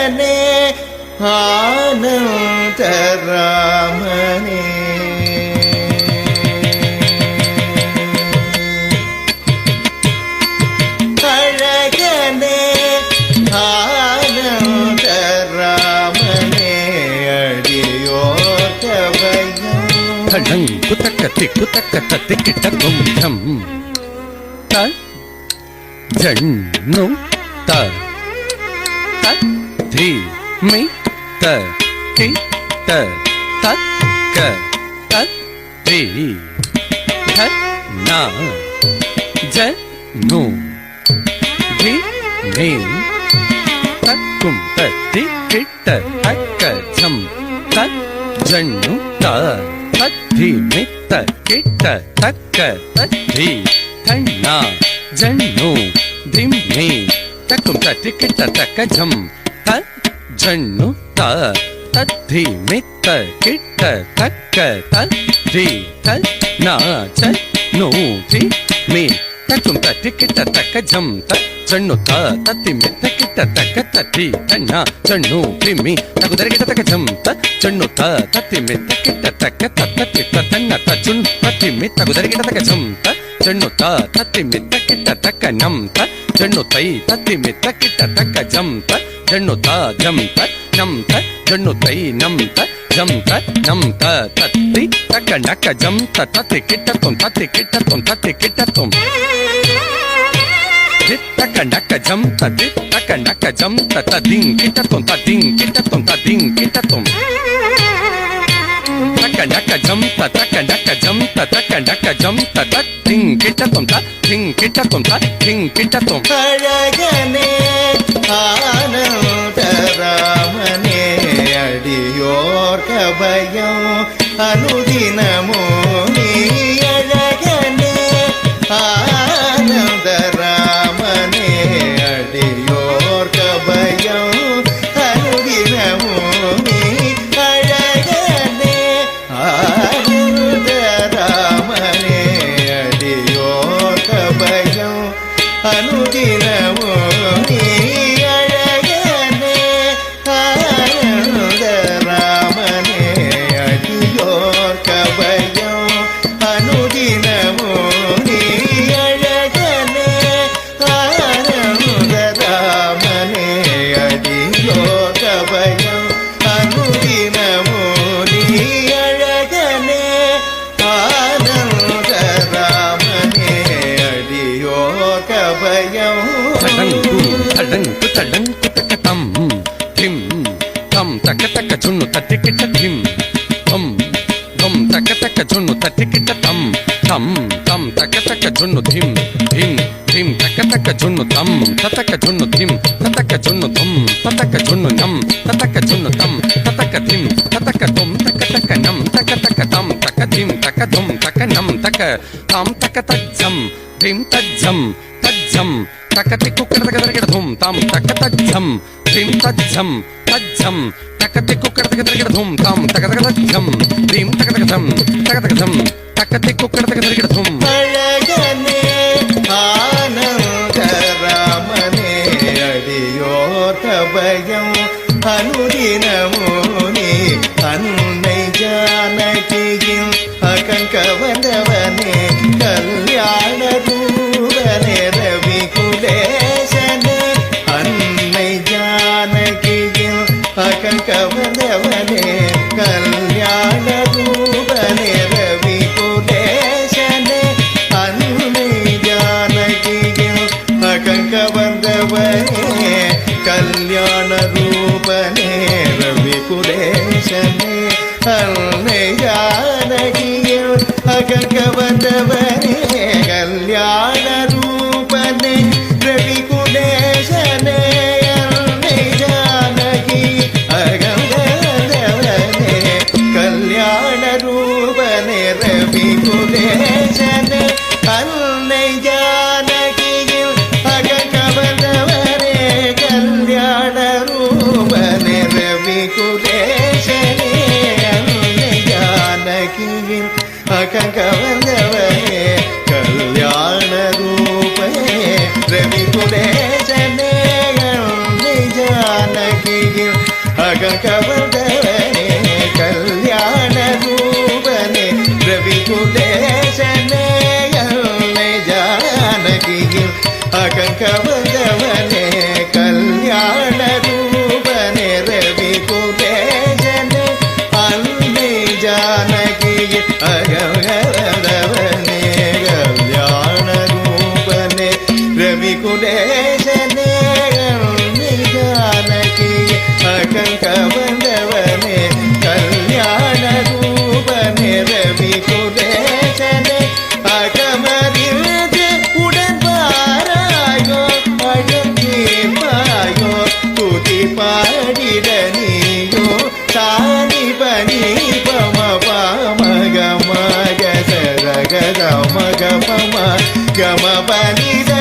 அழகனே ஆனந்தராமனே அழகனே ஆனந்தராமனே அடியோர் கபயம் தடங் குதக்கத்தி குதக்கத்தி கிட்டக்கும் தம் த ஜன்னு த த தி மி த கி த த க த தி த நா ஜ நு தி மீ தக்கும் தத்தி கிட்ட தக்க ஜம் த ஜன்னு த தத்தி மித்த கிட்ட தக்க தத்தி தன்னா ஜன்னு திம்மி தக்கும் தத்தி கிட்ட தக்க ஜம் த ஜன்னு த தத்தி மித்த கிட்ட தக்க தத்தி தன்னா ஜன்னு திம்மி தக்கும் தத்தி கிட்ட தக்க ஜம் த ஜன்னு த தத்தி மித்த கிட்ட தக்க தத்தி தன்னா ஜன்னு திம்மி தகு தர கிட்ட தக்க ஜம் த ஜன்னு த தத்தி மித்த கிட்ட தக்க தத்தி தನ್ನ ತ ಜುನ್ ತತ್ತಿ ಮಿತ್ತ ಗುದರಿ ಗಿಡ ತಕ ಜಂ ತ ಜಣ್ಣು ತ ತತ್ತಿ ಮಿತ್ತ ಕಿಟ್ಟ ತಕ್ಕ ನಂ ತ ಜಣ್ಣು ತೈ ತತ್ತಿ ಮಿತ್ತ ಕಿಟ್ಟ ತಕ್ಕ ಜಂ ತ ಜಣ್ಣು ತ ಜಂ ತ ನಂ ತ ಜಣ್ಣು ತೈ ನಂ ತ ಜಂ ತ ನಂ ತ ತತ್ತಿ ತಕ್ಕ ನಕ್ಕ ಜಂ ತ ತತ್ತಿ ಕಿಟ್ಟ ತುಂ ತತ್ತಿ ಕಿಟ್ಟ ತುಂ ತತ್ತಿ ಕಿಟ್ಟ ತುಂ ತಕ್ಕ ನಕ್ಕ ಜಂ ತ ತಕ್ಕ ನಕ್ಕ ಜಂ ತ ದಿಂಗ್ ಕಿಟ್ಟ ತುಂ ಕಿಟ್ಟ ತುಂ ಕಿಟ್ಟ ತುಂ ತಕ್ಕ ನಕ್ಕ ಜಂ ತ ತಕ್ಕ ನಕ್ಕ ಜಂ ತ ತಕ್ಕ ನಕ್ಕ ಜಂ ತ ದಿಂಗ್ ಕಿಟ್ಟ ತುಂ ಕಿಟ್ಟ ತುಂ ಕಿಟ್ಟ ತುಂ அழகனே ஆனந்தராமனே அடியோர் கபயம் அனுதினமோ நீ அழகனே ஆனந்தராமனே அடியோர் கபயம் அனுதினமோ நீ அழகனே ஆனந்தராமனே அடியோர் கபயம் அனுதினமோ நீ அழகனே ஆனந்தராமனே அடியோர் கபயம் அனுதினமோ நீ அழகனே ஆனந்தராமனே அடியோர் கபயம் அனுதினமோ நீ அழகனே ஆனந்தராமனே அடியோர் கபயம் தடங்கு தடங்கு தக்க தம் திம் தம் தக்க தக்க ஜுன்னு தட்டி கிட்ட திம் தம் தம் தக்க தக்க ஜுன்னு தட்டி கிட்ட தம் தம் தம் தக்க தக்க ஜுன்னு திம் திம் திம் தக்க தக்க ஜுன்னு தம் தத்தக்க ஜுன்னு திம் தத்தக்க ஜுன்னு தம் தத்தக்க ஜுன்னு நம் தத்தக்க ஜுன்னு தம் தத்தக்க திம் தத்தக்க தும் தக்க தக்க நம் தக்க தக்க தம் தக்க திம் தக்க தும் தக்க நம் தக்க தாம் தக்க தஜ்ஜம் திம் தஜ்ஜம் தஜ்ஜம் தக்கத்தி குக்கட தக்க தரகிட தும் தாம் தக்க தஜ்ஜம் திம் தஜ்ஜம் தஜ்ஜம் தக்கத்தி குக்கட தக்க தரகிட தும் தாம் தக்க தக்க தஜ்ஜம் திம் தக்க தக்க தம் தக்க தக்க தம் தக்கத்தி குக்கட தக்க தரகிட தும் அழகனே ஆனந்தராமனே அடியோர் கபயம் அனுதினமோ நீ அன்னை ஜானகியின் அகங்கவந்தவனே கல்யாண ரூபனே ரவி குலேசனே அன்னை ஜானகியின் அகங்கவந்தவனே கல்யாண ரூபனே ரவி குலேசனே அன்னை ஜானகியின் அகங்கவந்தவனே கல்யாண ரூபனே ரவி குலேசனே அன்னை ஜானகியின் அகங்கவந்தவனே கல்யாண ரூபனே ரவி குலேசனே அன்னை ஜானகி அகங்கவந்தவனே கல்யாண ரூபனே ரவி குலேசனே அன்னை ஜானகியின் அகங்கவந்தவனே கல்யாண ரூபனே ரவி குலேசனே அன்னை ஜானகியின் அகங்கவந்தவனே கல்யாண ரூபனே ரவி குலேசனே அன்னை ஜானகியின் குலேசனே ஜானகி அகங்கவந்தவனே கல்யாண ரூபனே ரவி குலேசனே அகமறிந்து உடன்பாராயோ அழகேமாயோ துதி பாடிட நீயோ தானி பனி பம பாம கம கசர கம கம கம பனித